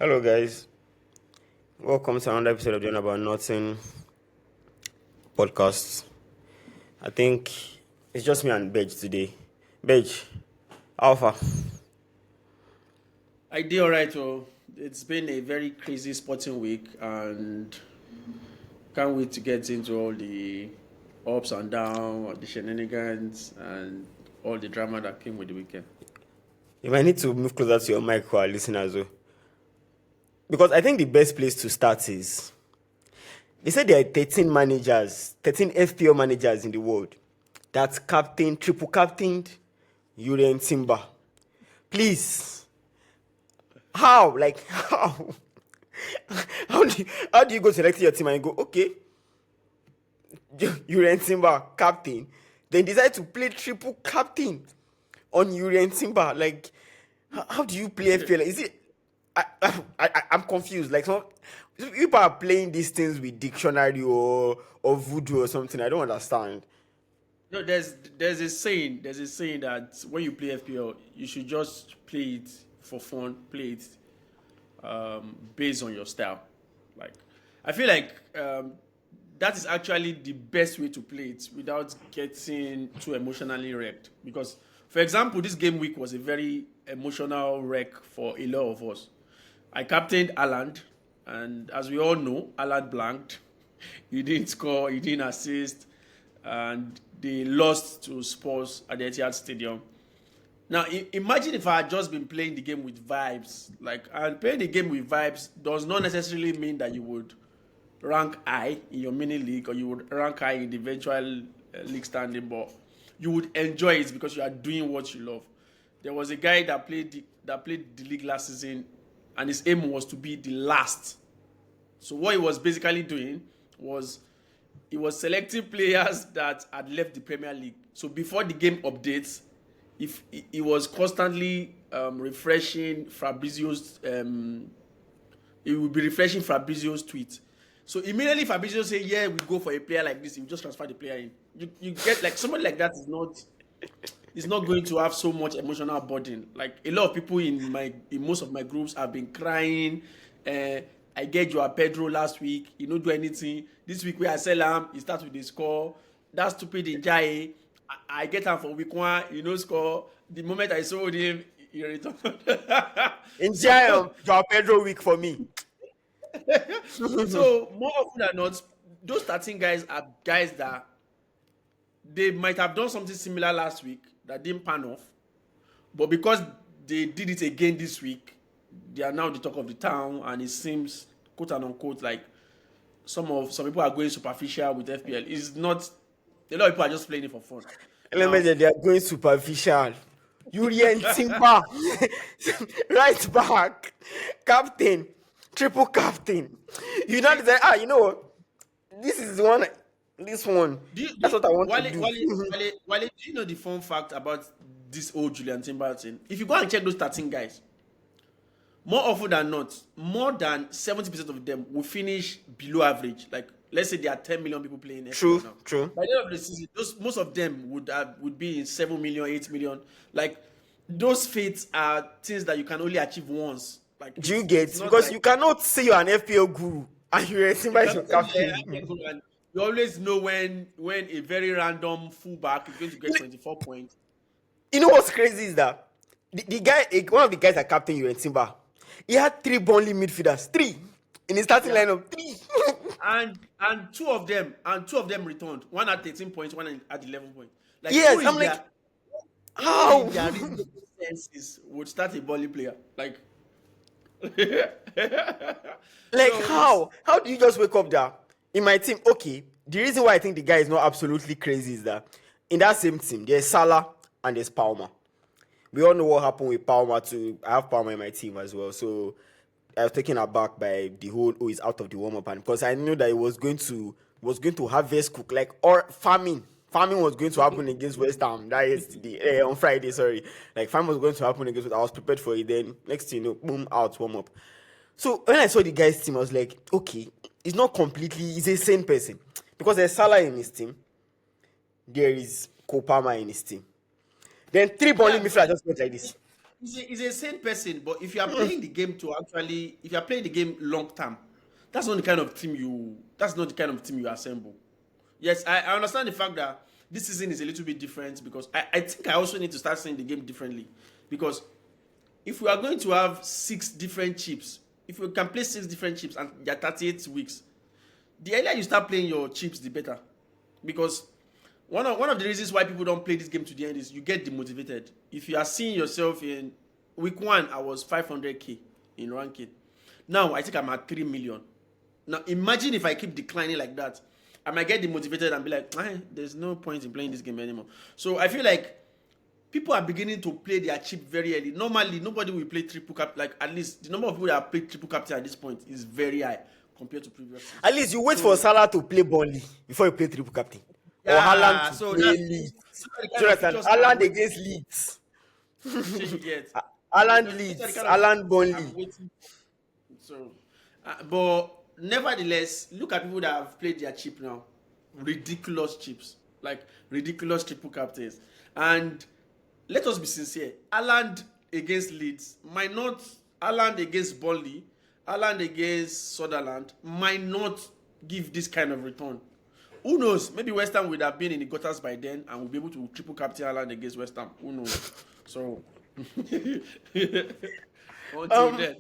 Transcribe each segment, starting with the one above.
Hello, guys. Welcome to another episode of Doing About Nothing podcast. I think it's just me and Bej today. Bej, Alpha. I did all right. Well, it's been a very crazy sporting week, and can't wait to get into all the ups and downs, the shenanigans, and all the drama that came with the weekend. You might need to move closer to your mic for our listeners, though. Because I think the best place to start is they said there are 13 managers, 13 FPL managers in the world that captain, triple captained Urian Timber. Please, how? Like, how? How do you go select your team and go, okay, Urian Timber, captain, then decide to play triple captain on Urian Timber? Like, how do you play FPL? Is it? I'm confused. Like, some people are playing these things with dictionary or voodoo or something. I don't understand. No, there's a saying that when you play FPL, you should just play it for fun, play it based on your style. Like, I feel like that is actually the best way to play it without getting too emotionally wrecked. Because, for example, this game week was a very emotional wreck for a lot of us. I captained Aland, and as we all know, Aland blanked. He didn't score, he didn't assist, and they lost to Spurs at the Etihad Stadium. Now, imagine if I had just been playing the game with vibes. Like, and playing the game with vibes does not necessarily mean that you would rank high in your mini league or you would rank high in the eventual league standing, but you would enjoy it because you are doing what you love. There was a guy that played the league last season, and his aim was to be the last. So what he was basically doing was he was selecting players that had left the Premier League. So before the game updates, if he was constantly refreshing Fabrizio's he will be refreshing Fabrizio's tweet. So immediately Fabrizio say, "Yeah, we go for a player like this." You just transfer the player in. You get like somebody like that is not going to have so much emotional burden. Like a lot of people in most of my groups have been crying. I get Joao Pedro last week. He don't do anything. This week we are sell him. He starts with the score. That stupid Njae. I get him for week one. He no score. The moment I sold him, he returned. Enjoy so Joao Pedro week for me. so more often than not, those 13 guys are guys that they might have done something similar last week that didn't pan off, but because they did it again this week, they are now the talk of the town, and it seems, quote and unquote, like some people are going superficial with FPL. It's not. A lot of people are just playing it for fun. Now, Elements they are going superficial. Urian Timber, right back, captain, triple captain. You don't say, you know what? This is the one. This one. do you, do That's you, what I want to Wale, do. Wale, Wale, do you know the fun fact about this old Julian Timber thing? If you go and check those 13 guys, more often than not, more than 70% of them will finish below average. Like, let's say there are 10 million people playing FPL True, now. true. By the end of the season, most of them would be in 7 million, 8 million. Like, those fates are things that you can only achieve once. Like, Do you it's get? not Because like you cannot say you're an FPL guru and Urian you Timber is can your say, yeah, captain. I get goal, and you always know when a very random fullback is going to get 24 points. You know what's crazy is that the guy, one of the guys that captain Urian Timber, he had three Burnley midfielders, three in his starting Yeah. lineup, three. And two of them returned. One at 13 points, one at 11 points. Like, Yes, I'm like, who how? in their reasonable senses would start a volley player? Like, Like so it's how do you just wake up there in my team? Okay, the reason why I think the guy is not absolutely crazy is that in that same team there's Salah and there's Palmer. We all know what happened with Palmer too. I have Palmer in my team as well, so I was taken aback by the whole he's out of the warm up, and because I knew that it was going to harvest cook like or farming. Farming was going to happen against West Ham that yesterday on Friday. Sorry, like farming was going to happen against. I was prepared for it. Then next thing you know, boom, out warm up. So when I saw the guy's team, I was like, okay, he's not completely. He's a sane person because there's Salah in his team. There is Kopama in his team. Then three bowling yeah, midfielders just went like this. he's a sane person, but if you are playing the game to actually, if you are playing the game long term, that's not the kind of team you. That's not the kind of team you assemble. Yes, I understand the fact that this season is a little bit different because I think I also need to start seeing the game differently. Because if we are going to have 6 different chips, if we can play 6 different chips and there are 38 weeks, the earlier you start playing your chips, the better. Because one of the reasons why people don't play this game to the end is you get demotivated. If you are seeing yourself in week 1, I was 500k in ranking. Now I think I'm at 3 million. Now imagine if I keep declining like that, I might get demotivated and be like, there's no point in playing this game anymore. So I feel like people are beginning to play their chip very early. Normally, nobody will play triple cap. Like at least the number of people that have played triple captain at this point is very high compared to previous seasons. At least you wait for Salah to play Burnley before you play triple captain. Or Haaland to so play that's Leeds. the kind of Jonathan, features Haaland against Leeds. you get. Haaland Those are the Leeds. kind of Haaland I'm Burnley. waiting for. So, but nevertheless, look at people that have played their chip now. Ridiculous chips, like ridiculous triple captains. And let us be sincere. Haaland against Leeds might not. Haaland against Burnley, Haaland against Sunderland might not give this kind of return. Who knows? Maybe West Ham would have been in the gutters by then and will be able to triple captain Haaland against West Ham. Who knows? So until then.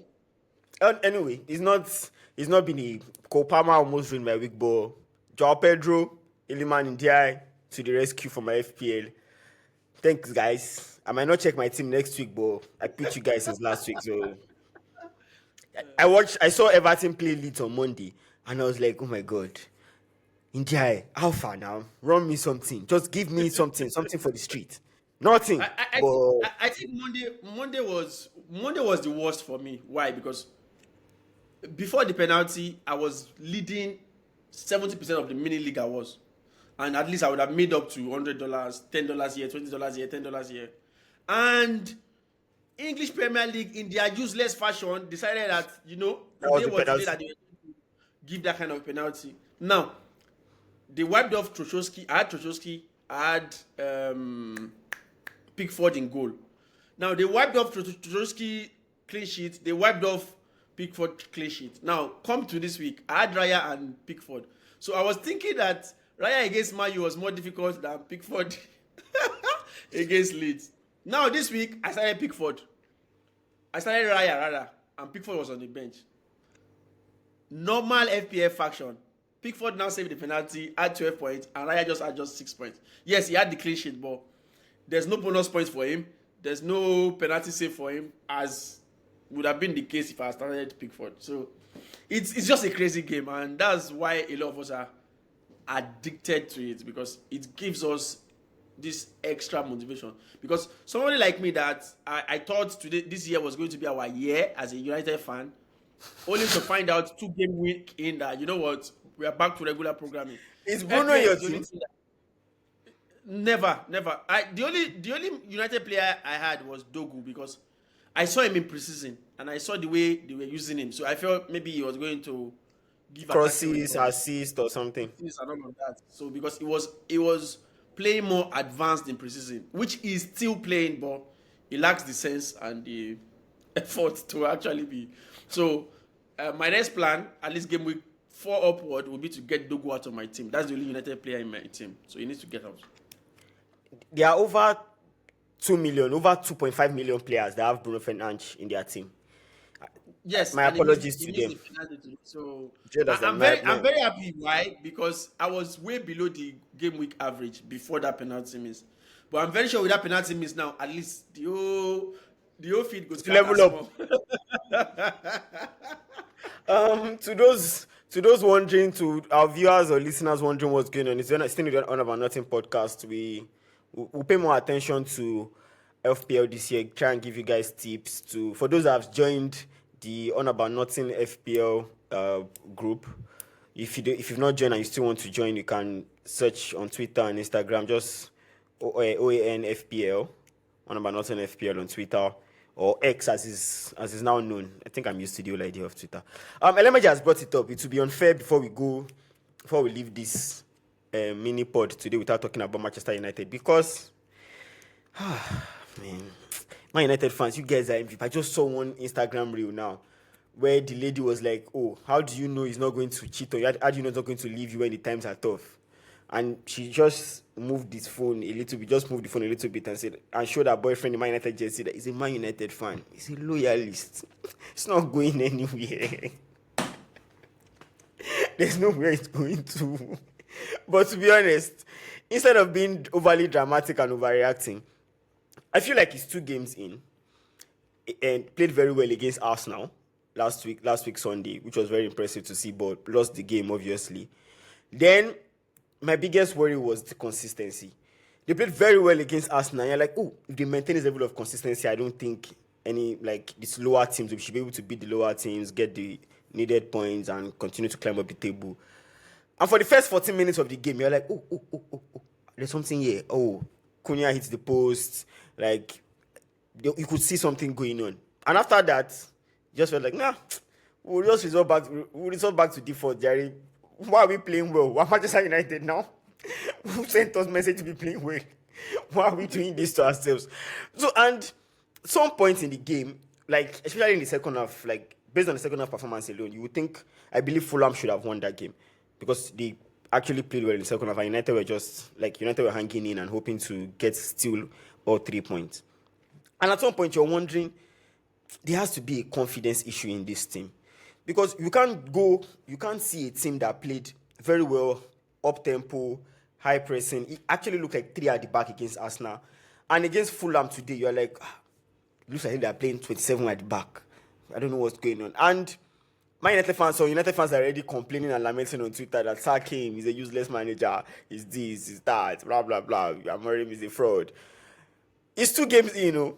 Anyway, it's not been a Cole Palmer almost ruined my week, but Joao Pedro, Iliman Ndiaye to the rescue for my FPL. Thanks, guys. I might not check my team next week, but I picked you guys since last week. So I saw Everton play Leeds on Monday, and I was like, oh my god, Ndiaye, how far now? Run me something. Just give me something for the street. Nothing. I think Monday was the worst for me. Why? Because before the penalty, I was leading 70% of the mini league I was. And at least I would have made up to $100, $10 here, $20 here, $10 here. And English Premier League, in their useless fashion, decided that, today was the day that they were going to give that kind of penalty. Now, they wiped off Troszczewski. I had Troszczewski. I had Pickford in goal. Now, they wiped off Troszczewski clean sheet. They wiped off Pickford clean sheet. Now, come to this week, I had Raya and Pickford. So I was thinking that Raya against Man U was more difficult than Pickford against Leeds. Now, this week, I started Pickford. I started Raya, rather, and Pickford was on the bench. Normal FPL faction. Pickford now saved the penalty, had 12 points, and Raya just had 6 points. Yes, he had the clean sheet, but there's no bonus points for him. There's no penalty save for him, as would have been the case if I started Pickford. So it's just a crazy game, and that's why a lot of us are addicted to it, because it gives us this extra motivation. Because somebody like me that I thought this year was going to be our year as a United fan, only to find out 2-game week in that, you know what, we are back to regular programming. Is Bruno your team? Never. The only United player I had was Dogu, because I saw him in preseason and I saw the way they were using him. So I felt maybe he was going to give crosses, assist or something. And all of that. So because it was playing more advanced in preseason, which he's still playing, but he lacks the sense and the effort to actually be. So my next plan, at least game week 4 upward, will be to get Dogu out of my team. That's the only United player in my team. So he needs to get out. There are over 2 million, over 2.5 million players that have Bruno Fernandes in their team. Yes, my apologies to them. So I'm very happy. Why? Because I was way below the game week average before that penalty miss. But I'm very sure with that penalty miss now, at least the whole feed goes level up. To those wondering, to our viewers or listeners wondering what's going on, it's still the On About Nothing podcast. We'll pay more attention to FPL this year. Try and give you guys tips for those that have joined the On About Nothing FPL group. If you've not joined and you still want to join, you can search on Twitter and Instagram, just OAN FPL, On About Nothing FPL on Twitter, or X as is now known. I think I'm used to the whole idea of Twitter. Elema just brought it up. It would be unfair before we leave this mini pod today without talking about Manchester United, because man, Man United fans, you guys are MVP. I just saw one Instagram reel now where the lady was like, "Oh, how do you know he's not going to cheat on you? How do you know he's not going to leave you when the times are tough?" And she just moved his phone a little bit, just moved the phone a little bit and said, and showed her boyfriend the Man United jersey that he's a Man United fan. He's a loyalist. It's not going anywhere. There's nowhere it's going to. But to be honest, instead of being overly dramatic and overreacting, I feel like he's 2 games in and played very well against Arsenal last week Sunday, which was very impressive to see, but lost the game obviously. Then my biggest worry was the consistency. They played very well against Arsenal. You're like, oh, if they maintain this level of consistency, I don't think any like these lower teams, we should be able to beat the lower teams, get the needed points, and continue to climb up the table. And for the first 14 minutes of the game, you're like, oh, there's something here. Oh, Cunha hits the post. Like, you could see something going on. And after that, you just felt like, nah, we'll just resort back to default, Jerry. Why are we playing well? We're Manchester United now. Who sent us message to be playing well? Why are we doing this to ourselves? So, and some points in the game, like, especially in the second half, like, based on the second half performance alone, you would think, I believe Fulham should have won that game because they actually played well in the second half, and United were hanging in and hoping to get still all 3 points. And at some point, you're wondering, there has to be a confidence issue in this team. Because you can't see a team that played very well, up-tempo, high pressing. It actually looked like 3 at the back against Arsenal. And against Fulham today, you're like, it looks like they're playing 27 at the back. I don't know what's going on. And my United fans are already complaining and lamenting on Twitter that sack him, he's a useless manager, he's this, he's that, blah, blah, blah. Amorim is a fraud. It's 2 games in,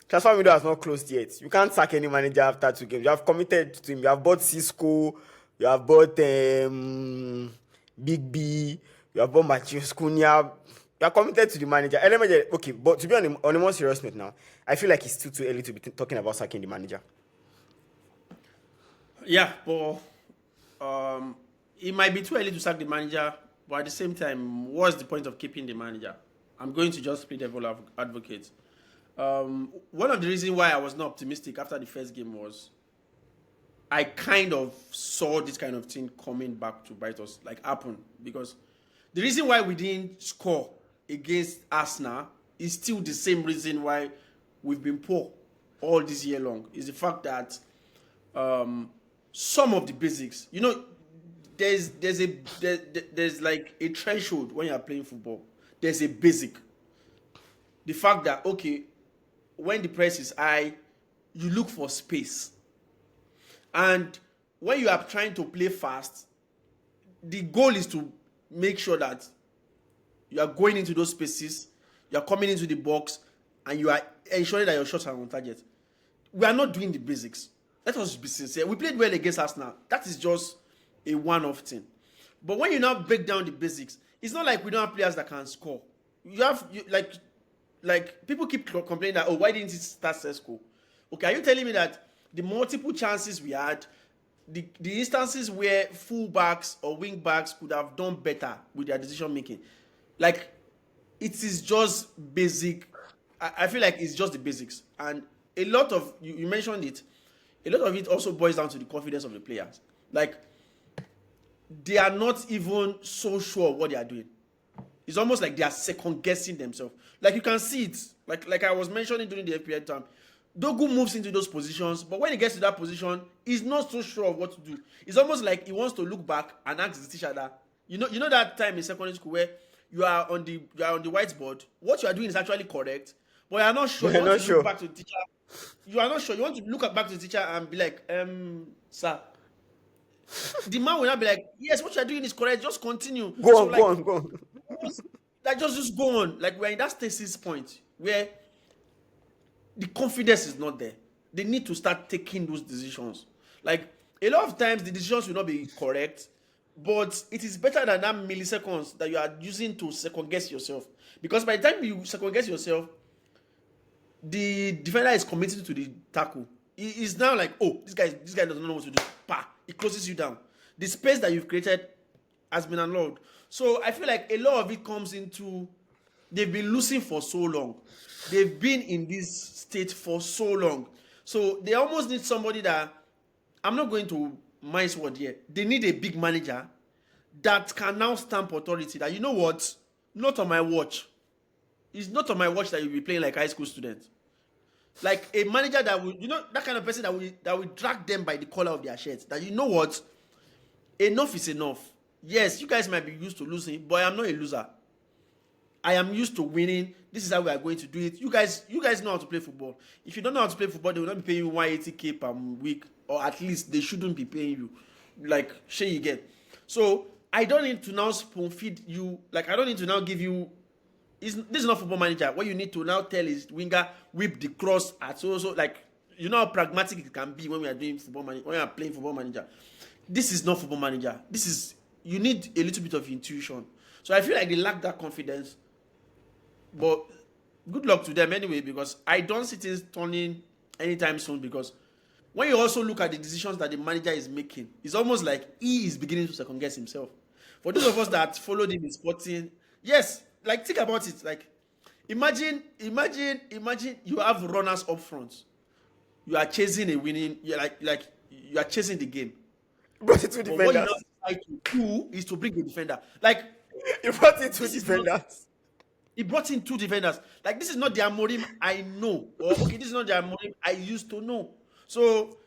transfer window has not closed yet. You can't sack any manager after 2 games. You have committed to him. You have bought Cisco. You have bought Big B. You have bought Matheus Cunha. You are committed to the manager. Okay, but to be on a more serious note now, I feel like it's still too early to be talking about sacking the manager. Yeah, but it might be too early to sack the manager, but at the same time, what's the point of keeping the manager? I'm going to just play devil advocate. One of the reasons why I was not optimistic after the first game was I kind of saw this kind of thing coming back to bite us, like happen. Because the reason why we didn't score against Arsenal is still the same reason why we've been poor all this year long. Is the fact that some of the basics, there's like a threshold when you're playing football. There's a basic. The fact that, okay, when the press is high, you look for space. And when you are trying to play fast, the goal is to make sure that you are going into those spaces, you are coming into the box, and you are ensuring that your shots are on target. We are not doing the basics. Let us be sincere. We played well against Arsenal. That is just a one-off thing. But when you now break down the basics, it's not like we don't have players that can score. Like people keep complaining that, why didn't it start Sesko? Okay, are you telling me that the multiple chances we had, the instances where fullbacks or wing backs could have done better with their decision making, like it is just basic. I feel like it's just the basics, and a lot of you mentioned it. A lot of it also boils down to the confidence of the players. Like they are not even so sure of what they are doing. It's almost like they are second guessing themselves. Like you can see it. Like I was mentioning during the FPL time. Dogu moves into those positions, but when he gets to that position, he's not so sure of what to do. It's almost like he wants to look back and ask the teacher that, you know that time in secondary school where you are on the whiteboard, what you are doing is actually correct, but you are not sure. You want to look back to the teacher. You are not sure. You want to look back to the teacher and be like, sir. The man will not be like, yes, what you are doing is correct. Just continue. Go on. Like just go on. Like we're in that stasis point where the confidence is not there. They need to start taking those decisions. Like a lot of times the decisions will not be correct, but it is better than that milliseconds that you are using to second guess yourself. Because by the time you second guess yourself, the defender is committed to the tackle. He is now like, oh, this guy doesn't know what to do. It closes you down. The space that you've created has been unlocked. So I feel like a lot of it comes into they've been losing for so long. They've been in this state for so long. So they almost need somebody that, I'm not going to mince word here. They need a big manager that can now stamp authority that, you know what, not on my watch. It's not on my watch that you'll be playing like high school students. Like a manager that will, that kind of person that will drag them by the collar of their shirts. That, you know what, enough is enough. Yes, you guys might be used to losing, but I'm not a loser. I am used to winning. This is how we are going to do it. You guys know how to play football. If you don't know how to play football, they will not be paying you 180K per week, or at least they shouldn't be paying you. Like, share you get. So I don't need to now spoon feed you. Like, I don't need to now give you. This is not Football Manager. What you need to now tell is winger whip the cross at so like, you know how pragmatic it can be when we are doing football when we are playing Football Manager. This is not Football Manager. You need a little bit of intuition. So I feel like they lack that confidence. But good luck to them anyway, because I don't see things turning anytime soon. Because when you also look at the decisions that the manager is making, it's almost like he is beginning to second guess himself. For those of us that followed him in Sporting, yes, like think about it. Like imagine you have runners up front. You are chasing a winning. You're like you are chasing the game. Brought it to But what you defenders. now decide to do is to bring the defender. Like You brought it to this is not. defenders. He brought in 2 defenders. Like, this is not the Amorim I know. Or, okay, this is not the Amorim I used to know. So,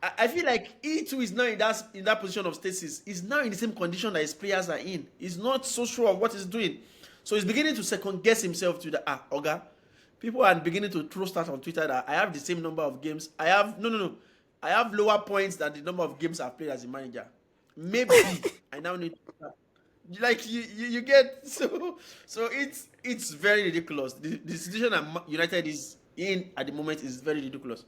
I feel like he too is now in that position of stasis. He's now in the same condition that his players are in. He's not so sure of what he's doing. So, he's beginning to second guess himself to the, Oga. People are beginning to throw stats on Twitter that I have the same number of games. I have lower points than the number of games I've played as a manager. Maybe I now need to... Like you get so it's very ridiculous. The situation that United is in at the moment is very ridiculous,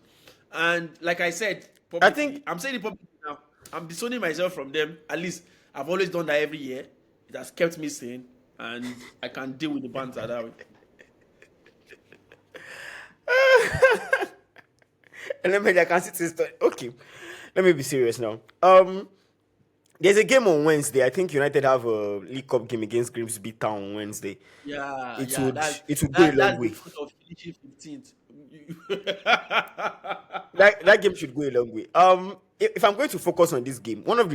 and like I said, I'm saying it publicly now. I'm disowning myself from them. At least I've always done that every year. It has kept me sane, and I can deal with the banter that way. And let me, I can see this story. Okay, let me be serious now. There's a game on Wednesday. I think United have a League Cup game against Grimsby Town on Wednesday. Yeah, It yeah. would go a long That's the way. fruit of finishing 15th. That game should go a long way. If I'm going to focus on this game, one of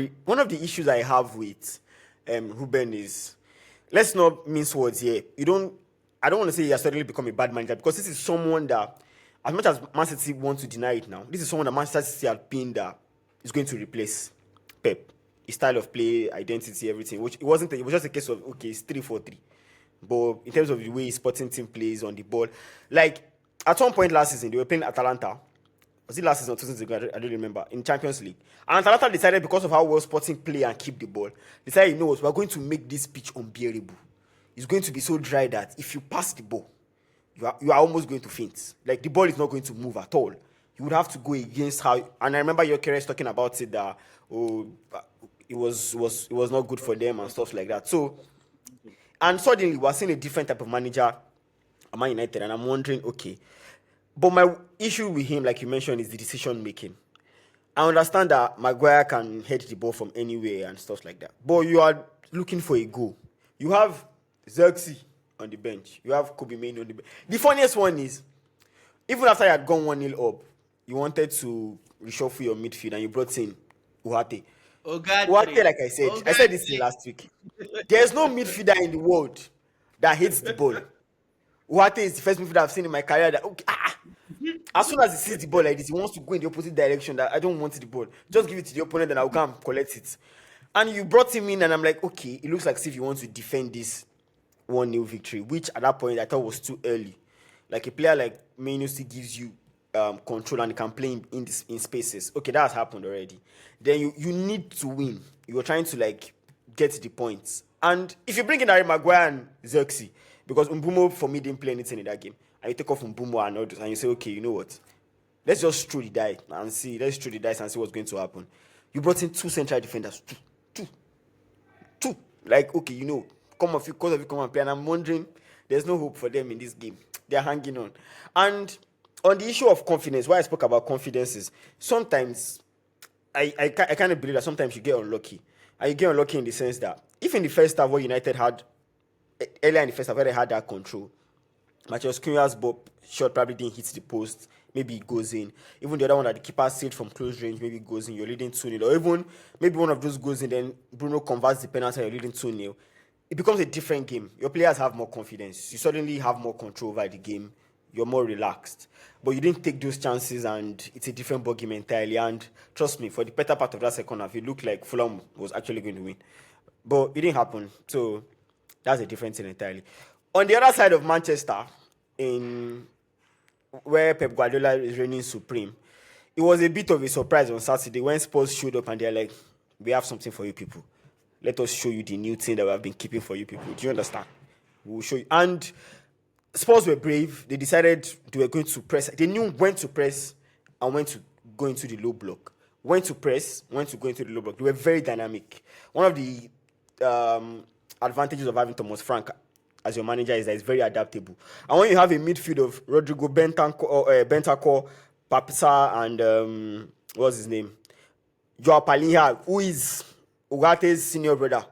the issues I have with Ruben is, let's not mince words here. I don't want to say he has suddenly become a bad manager, because this is someone that, as much as Man City wants to deny it now, this is someone that Manchester City had pinned that is going to replace Pep. His style of play, identity, everything. Which it was just a case of, okay, it's 3-4-3. But in terms of the way his Sporting team plays on the ball, like at one point last season they were playing Atalanta. Was it last season or 2 seasons ago? I don't remember. In Champions League, and Atalanta decided, because of how well Sporting play and keep the ball, decided, you know what, we're going to make this pitch unbearable. It's going to be so dry that if you pass the ball, you are almost going to faint. Like, the ball is not going to move at all. You would have to go against how. And I remember Gyökeres talking about it, that it was not good for them and stuff like that. So, and suddenly we're seeing a different type of manager at Man United, and I'm wondering, okay. But my issue with him, like you mentioned, is the decision making. I understand that Maguire can head the ball from anywhere and stuff like that. But you are looking for a goal. You have Xerxes on the bench. You have Kobe Mainoo on the bench. The funniest one is, even after you had gone 1-0 up, you wanted to reshuffle your midfield and you brought in Uhate. Uhate, like I said this last week. There's no midfielder in the world that hits the ball. Uhate is the first midfielder I've seen in my career that, okay, as soon as he sees the ball like this, he wants to go in the opposite direction. That I don't want the ball. Just give it to the opponent, and I'll come collect it. And you brought him in, and I'm like, okay, it looks like as if you want to defend this 1-0 victory, which at that point I thought was too early. Like, a player like Mainoo still gives you control and can play in spaces. Okay, that has happened already. Then you need to win. You're trying to, like, get the points. And if you bring in Harry Maguire and Xerxes, because Mbumo for me didn't play anything in that game, and you take off Mbumo and others, and you say, okay, you know what? Let's just throw the dice and see. Let's throw the dice and see what's going to happen. You brought in 2 central defenders. Two. Like, okay, you know, come and play. And I'm wondering, there's no hope for them in this game. They're hanging on. And on the issue of confidence, why I spoke about confidence is, sometimes I kind of believe that sometimes you get unlucky. And you get unlucky in the sense that, if in the first half, what United had earlier in the first half, where they had that control, Matheus Cunha's ball shot probably didn't hit the post. Maybe it goes in. Even the other one that the keeper saved from close range, maybe it goes in. You're leading 2-0. Or even maybe one of those goes in, then Bruno converts the penalty and you're leading 2-0. It becomes a different game. Your players have more confidence. You suddenly have more control over the game. You're more relaxed. But you didn't take those chances and it's a different ball game entirely. And trust me, for the better part of that second half, it looked like Fulham was actually going to win. But it didn't happen. So that's a different thing entirely. On the other side of Manchester, in where Pep Guardiola is reigning supreme, it was a bit of a surprise on Saturday when Spurs showed up and they're like, we have something for you people. Let us show you the new thing that we have been keeping for you people. Do you understand? We will show you. And Spurs were brave. They decided they were going to press. They knew when to press and when to go into the low block. When to press, when to go into the low block. They were very dynamic. One of the advantages of having Thomas Frank as your manager is that it's very adaptable. And when you have a midfield of Rodrigo Bentancur, Papisa, and what's his name? Joao Palinha, who is Ugate's senior brother,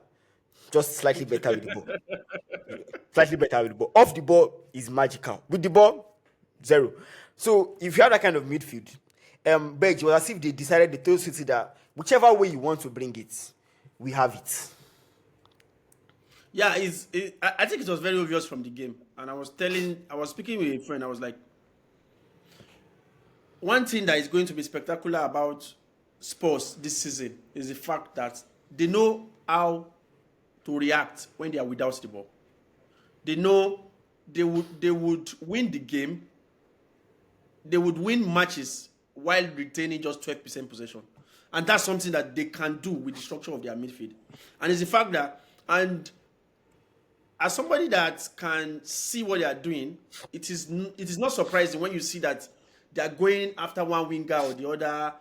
just slightly better with the ball. Slightly better with the ball. Off the ball is magical. With the ball, zero. So if you have that kind of midfield, Berg, it was as if they decided, they told City that whichever way you want to bring it, we have it. Yeah, I think it was very obvious from the game. And I was speaking with a friend, I was like, one thing that is going to be spectacular about Spurs this season is the fact that they know how to react when they are without the ball. They know they would win the game, they would win matches while retaining just 12% possession. And that's something that they can do with the structure of their midfield. And it's the fact that, and as somebody that can see what they are doing, it is not surprising when you see that they are going after one winger or the other.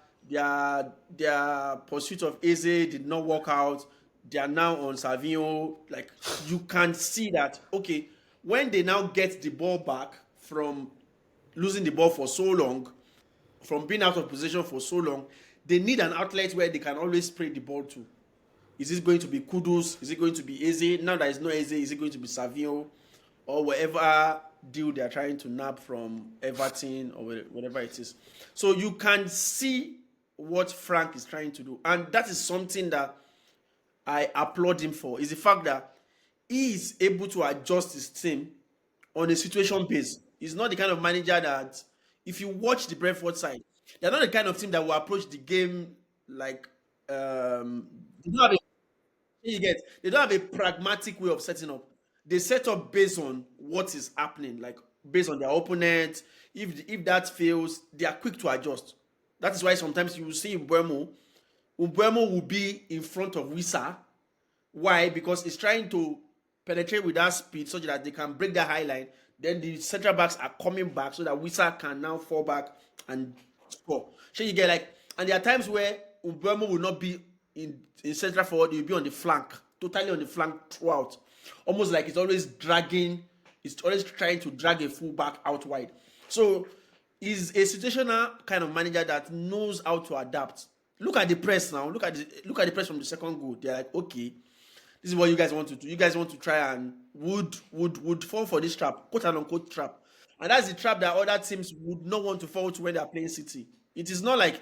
Their pursuit of Eze did not work out. They are now on Savinho. Like, you can see that, okay, when they now get the ball back from losing the ball for so long, from being out of position for so long, they need an outlet where they can always spray the ball to. Is it going to be Kudus? Is it going to be Eze? Now there is no Eze, is it going to be Savinho? Or whatever deal they are trying to nab from Everton or whatever it is. So you can see what Frank is trying to do. And that is something that I applaud him for, is the fact that he is able to adjust his team on a situation base. He's not the kind of manager that, if you watch the Brentford side, they're not the kind of team that will approach the game like they don't have a, they don't have a pragmatic way of setting up. They set up based on what is happening, like based on their opponent. If that fails, they are quick to adjust. That is why sometimes you will see Mbeumo will be in front of Wissa. Why? Because he's trying to penetrate with that speed so that they can break that high line. Then the central backs are coming back so that Wissa can now fall back and score. So you get like, and there are times where Mbeumo will not be in central forward, he'll be on the flank, totally on the flank throughout. Almost like it's always dragging, it's always trying to drag a full back out wide. So he's a situational kind of manager that knows how to adapt. Look at the press now. Look at the press from the second goal. They're like, okay, this is what you guys want to do. You guys want to try and would fall for this trap, quote unquote trap. And that's the trap that other teams would not want to fall to when they're playing City. It is not like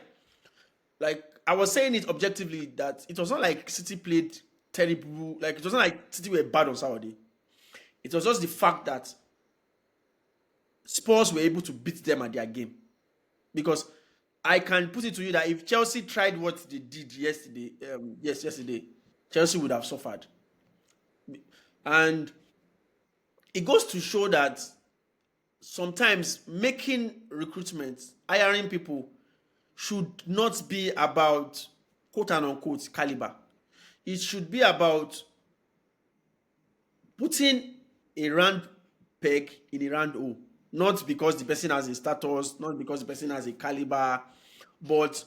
I was saying it objectively that it was not like City played terrible. Like, it wasn't like City were bad on Saturday. It was just the fact that Spurs were able to beat them at their game. Because I can put it to you that if Chelsea tried what they did yesterday, Chelsea would have suffered. And it goes to show that sometimes making recruitment, hiring people, should not be about quote unquote caliber. It should be about putting a round peg in a round hole. Not because the person has a status, not because the person has a caliber, but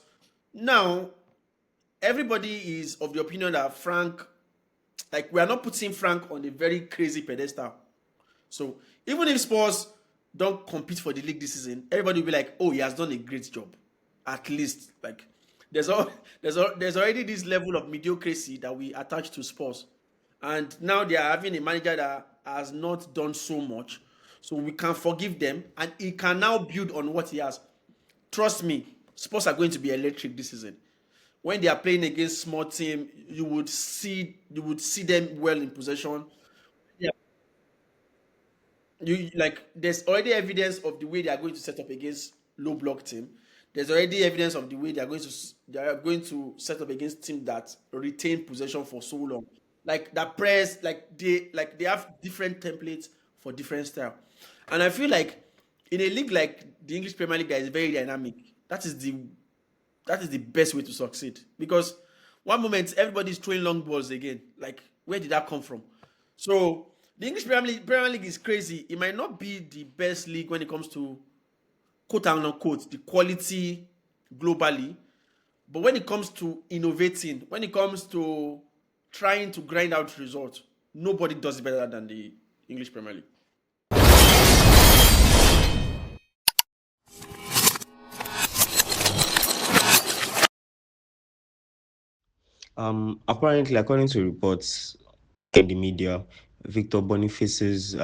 now everybody is of the opinion that Frank, like, we are not putting Frank on a very crazy pedestal. So even if Spurs don't compete for the league this season, everybody will be like, oh, he has done a great job. At least, like, there's already this level of mediocrity that we attach to Spurs. And now they are having a manager that has not done so much. So we can forgive them, and he can now build on what he has. Trust me, Spurs are going to be electric this season. When they are playing against small team, you would see them well in possession. Yeah, you like there's already evidence of the way they are going to set up against low block team. There's already evidence of the way they are going to set up against team that retain possession for so long. Like that press, like they have different templates for different style. And I feel like in a league like the English Premier League that is very dynamic, that is the best way to succeed. Because one moment everybody's throwing long balls again. Like, where did that come from? So the English Premier League is crazy. It might not be the best league when it comes to quote unquote the quality globally, but when it comes to innovating, when it comes to trying to grind out results, nobody does it better than the English Premier League. Apparently, according to reports in the media, Victor Boniface's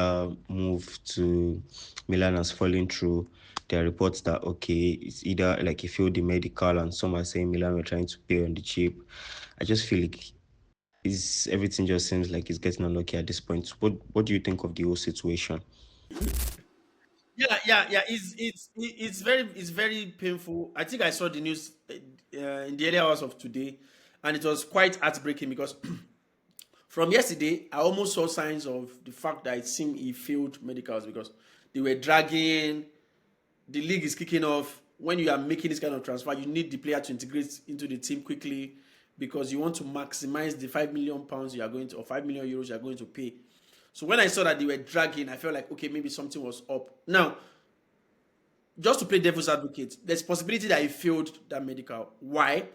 move to Milan has fallen through. There are reports that okay, it's either like he failed the medical, and some are saying Milan were trying to pay on the cheap. I just feel like is everything just seems like it's getting unlucky at this point. What do you think of the whole situation? Yeah, yeah, yeah. It's very painful. I think I saw the news in the early hours of today, and it was quite heartbreaking because from yesterday I almost saw signs of the fact that it seemed he failed medicals because they were dragging. The league is kicking off. When you are making this kind of transfer, you need the player to integrate into the team quickly because you want to maximize the £5 million you are going to, or €5 million you are going to pay. So when I saw that they were dragging, I felt like okay, maybe something was up. Now, just to play devil's advocate, there's possibility that he failed that medical. Why?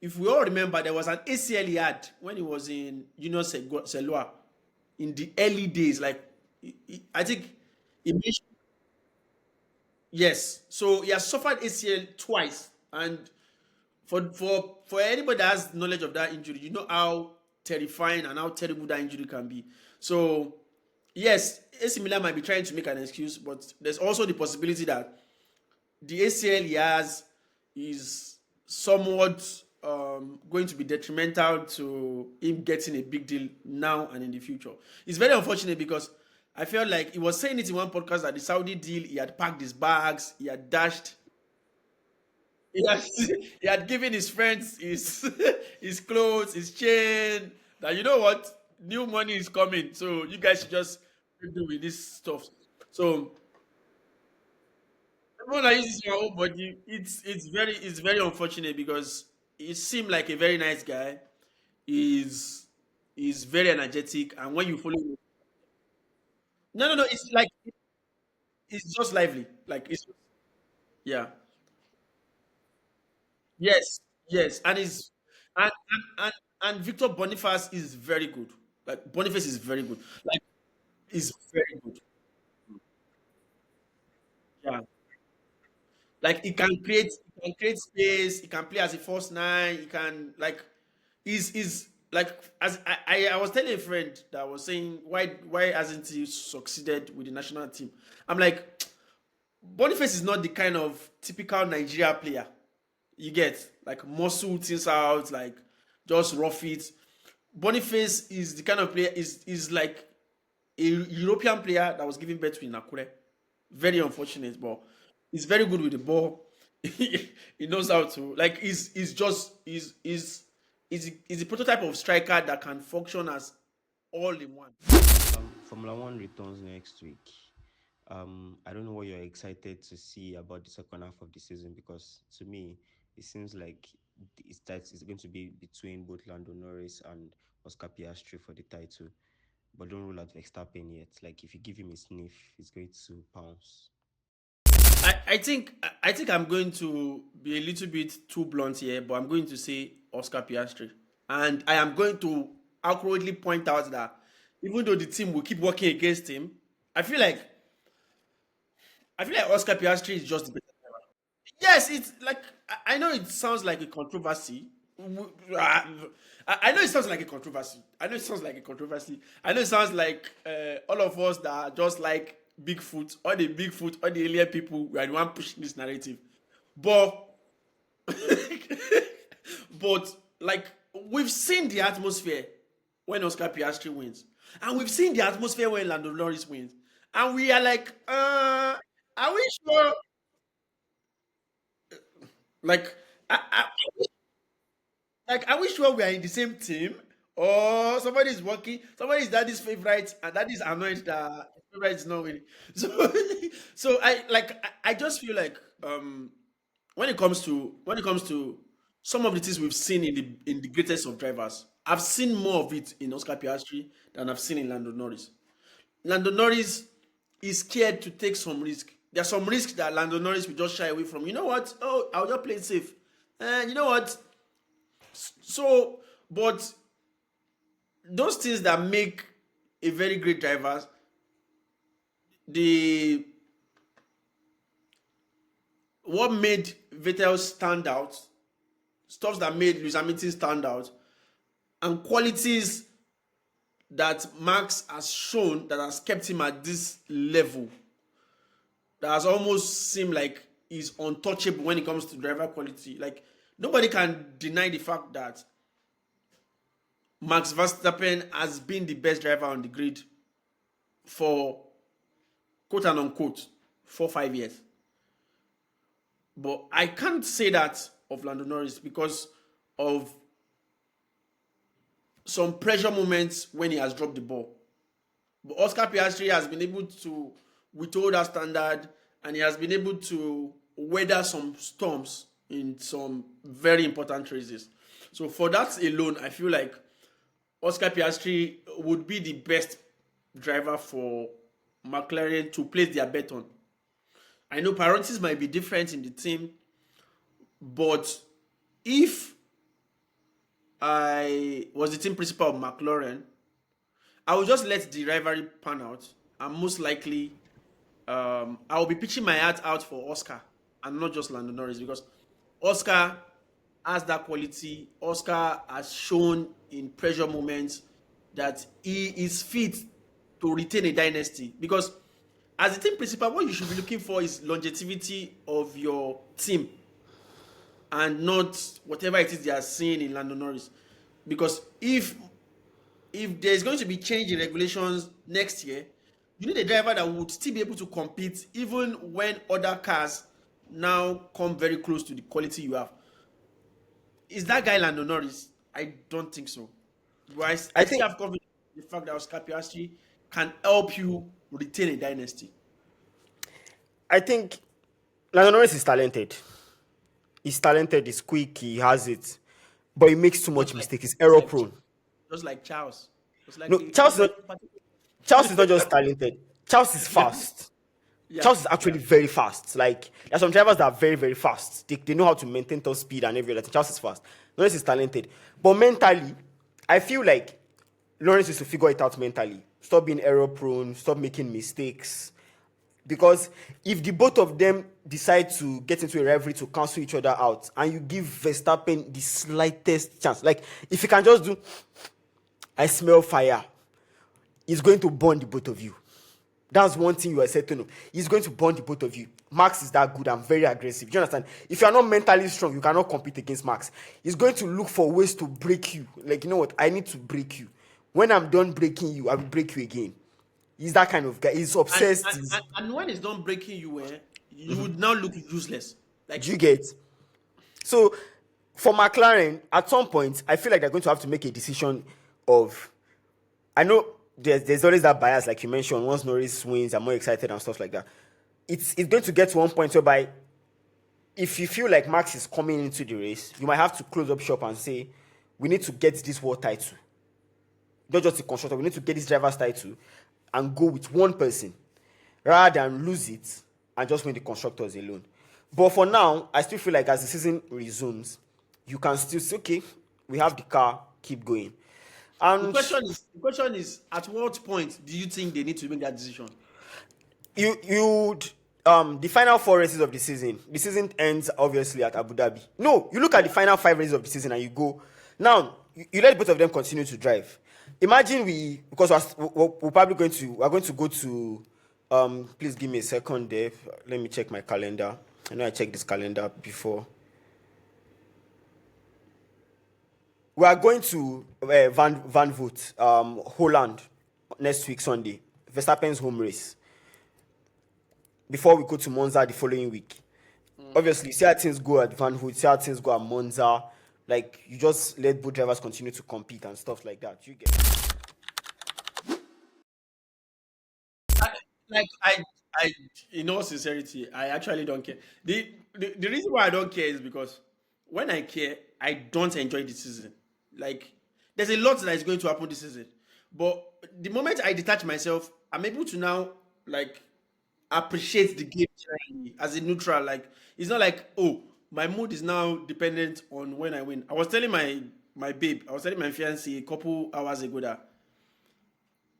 If we all remember, there was an ACL he had when he was in Junior Selua in the early days. Like, I think he mentioned. Yes. So he has suffered ACL twice, and for anybody that has knowledge of that injury, you know how terrifying and how terrible that injury can be. So yes, AC Milan might be trying to make an excuse, but there's also the possibility that the ACL he has is somewhat going to be detrimental to him getting a big deal now and in the future. It's very unfortunate because I felt like he was saying it in one podcast that the Saudi deal, he had packed his bags, he had dashed, he had, he had given his friends his his clothes, his chain. That you know what, new money is coming, so you guys should just do with this stuff. So everyone that uses your own body, it's very unfortunate because he seemed like a very nice guy. He's very energetic, and when you follow him, no, no, no, it's like it's just lively. Like it's yeah, yes, yes, and Victor Boniface is very good. Like Boniface is very good. Like is very good. Yeah. Like he can create space, he can play as a false nine, he can like is like as I was telling a friend that was saying why hasn't he succeeded with the national team? I'm like, Boniface is not the kind of typical Nigeria player. You get like muscle things out, like just rough it. Boniface is the kind of player is like a European player that was given birth to in Akure. Very unfortunate, but he's very good with the ball. He knows how to like. He's just he's the prototype of striker that can function as all in one. Formula One returns next week. I don't know what you're excited to see about the second half of the season because to me, it seems like it's going to be between both Lando Norris and Oscar Piastri for the title. But don't rule out Verstappen yet. Like if you give him a sniff, he's going to pounce. I think I'm going to be a little bit too blunt here, but I'm going to say Oscar Piastri, and I am going to accurately point out that even though the team will keep working against him, I feel like I feel like Oscar Piastri is just the better. Yes, it's like I know it sounds like a controversy. I know it sounds like a controversy. I know it sounds like a controversy. I know it sounds like all of us that are just like Bigfoot, all the alien people were the one pushing this narrative. But but like we've seen the atmosphere when Oscar Piastri wins, and we've seen the atmosphere when Lando Norris wins, and we are like, are we sure? Like, are we sure we are in the same team? Or somebody is working, somebody is daddy's favorite, and that is annoyed that his favorite is not winning. So, so I just feel like when it comes to some of the things we've seen in the greatest of drivers, I've seen more of it in Oscar Piastri than I've seen in Lando Norris. Lando Norris is scared to take some risk. There are some risks that Lando Norris will just shy away from. You know what? Oh, I'll just play it safe. And you know what? So, but those things that make a very great driver, the what made Vettel stand out, stuff that made Lewis Hamilton stand out, and qualities that Max has shown that has kept him at this level, that has almost seemed like he's untouchable when it comes to driver quality. Like, nobody can deny the fact that Max Verstappen has been the best driver on the grid for quote and unquote 4-5 years. But I can't say that of Lando Norris because of some pressure moments when he has dropped the ball. But Oscar Piastri has been able to withhold that standard, and he has been able to weather some storms in some very important races. So for that alone, I feel like Oscar Piastri would be the best driver for McLaren to place their bet on. I know priorities might be different in the team, but if I was the team principal of McLaren, I would just let the rivalry pan out, and most likely I will be pitching my heart out for Oscar and not just Lando Norris, because Oscar has that quality. Oscar has shown in pressure moments that he is fit to retain a dynasty, because as a team principal, what you should be looking for is longevity of your team and not whatever it is they are seeing in Lando Norris. Because if there's going to be change in regulations next year, you need a driver that would still be able to compete even when other cars now come very close to the quality you have. Is that guy Lando Norris? I don't think so. But I still have confidence in the fact that Oscar Piastri can help you retain a dynasty. I think Lando Norris is talented. He's talented, he's quick, he has it. But he makes too much mistake. He's error prone. Just like Charles. No, Charles is not just talented. Charles is fast. Yeah. Charles is actually very fast. Like, there are some drivers that are very, very fast. They know how to maintain top speed and every other thing. Charles is fast. Lawrence is talented. But mentally, I feel like Lawrence is to figure it out mentally. Stop being error prone, stop making mistakes. Because if the both of them decide to get into a rivalry to cancel each other out, and you give Verstappen the slightest chance, like if you can just do, I smell fire, he's going to burn the both of you. That's one thing you are said to know. He's going to burn the both of you. Max is that good and very aggressive. Do you understand? If you are not mentally strong, you cannot compete against Max. He's going to look for ways to break you. Like, you know what? I need to break you. When I'm done breaking you, I will break you again. He's that kind of guy. He's obsessed. And when he's done breaking you, you would now look useless. Like, you get. So, for McLaren, at some point, I feel like they're going to have to make a decision of, I know there's always that bias, like you mentioned, once Norris wins, I'm more excited and stuff like that. It's going to get to one point whereby if you feel like Max is coming into the race, you might have to close up shop and say, we need to get this world title. Not just the constructor, we need to get this driver's title and go with one person rather than lose it and just win the constructors alone. But for now, I still feel like as the season resumes, you can still say, okay, we have the car, keep going. And the question is, at what point do you think they need to make that decision? The final 4 races of the season ends obviously at Abu Dhabi. No, you look at the final 5 races of the season and you go, now you let both of them continue to drive. Imagine we're probably going to go to Please give me a second there. Let me check my calendar. I know I checked this calendar before. We are going to Van Voot, Holland, next week Sunday. Verstappen's home race. Before we go to Monza the following week. Obviously, see how things go at Van Voot, see how things go at Monza. Like, you just let both drivers continue to compete and stuff like that. You get. Like I, in all sincerity, I actually don't care. The reason why I don't care is because when I care, I don't enjoy the season. Like, there's a lot that is going to happen this season, but the moment I detach myself, I'm able to now like appreciate the game generally as a neutral. Like, it's not like, oh, my mood is now dependent on when I win. I was telling my babe, I was telling my fiance a couple hours ago that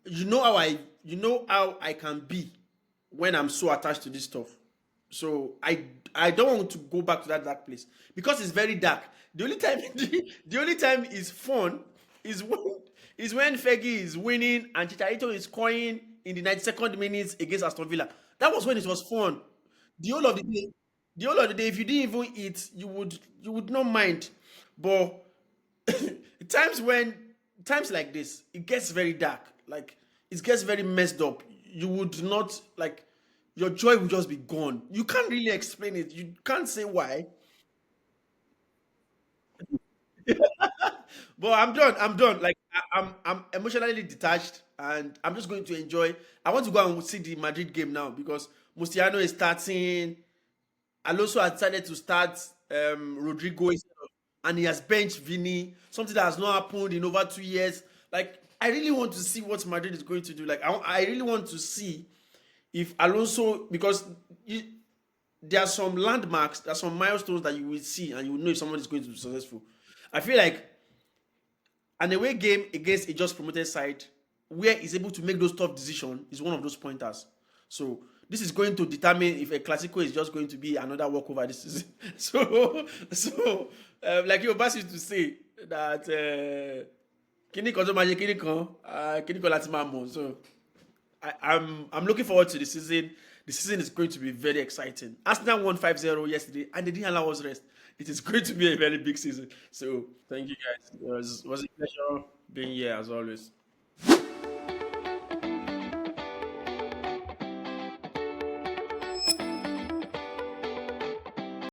you know how I can be when I'm so attached to this stuff. So I don't want to go back to that dark place because it's very dark. The only time the only time is fun is when Fergie is winning and Chicharito is scoring in the 92nd minutes against Aston Villa. That was when it was fun. The whole of the day, the whole of the day, if you didn't even eat, you would not mind. But times when times like this, it gets very dark. Like, it gets very messed up. You would not like your joy will just be gone. You can't really explain it. You can't say why. But I'm done. I'm done. Like, I'm emotionally detached, and I'm just going to enjoy. I want to go and see the Madrid game now because Musiano is starting. Alonso has decided to start Rodrigo and he has benched Vini, something that has not happened in over 2 years. Like, I really want to see what Madrid is going to do. Like, I really want to see if Alonso, because you, there are some landmarks, there are some milestones that you will see and you will know if someone is going to be successful. I feel like an away game against a just promoted side where he's able to make those tough decisions is one of those pointers. So this is going to determine if a Clasico is just going to be another walkover this season. Like your boss used to say that kini kan tó máa ṣe kini kan láti máa mọ̀. So I'm looking forward to the season. The season is going to be very exciting. Arsenal won 5-0 yesterday and they didn't allow us rest. It is going to be a very big season. So thank you guys. It was a pleasure being here as always.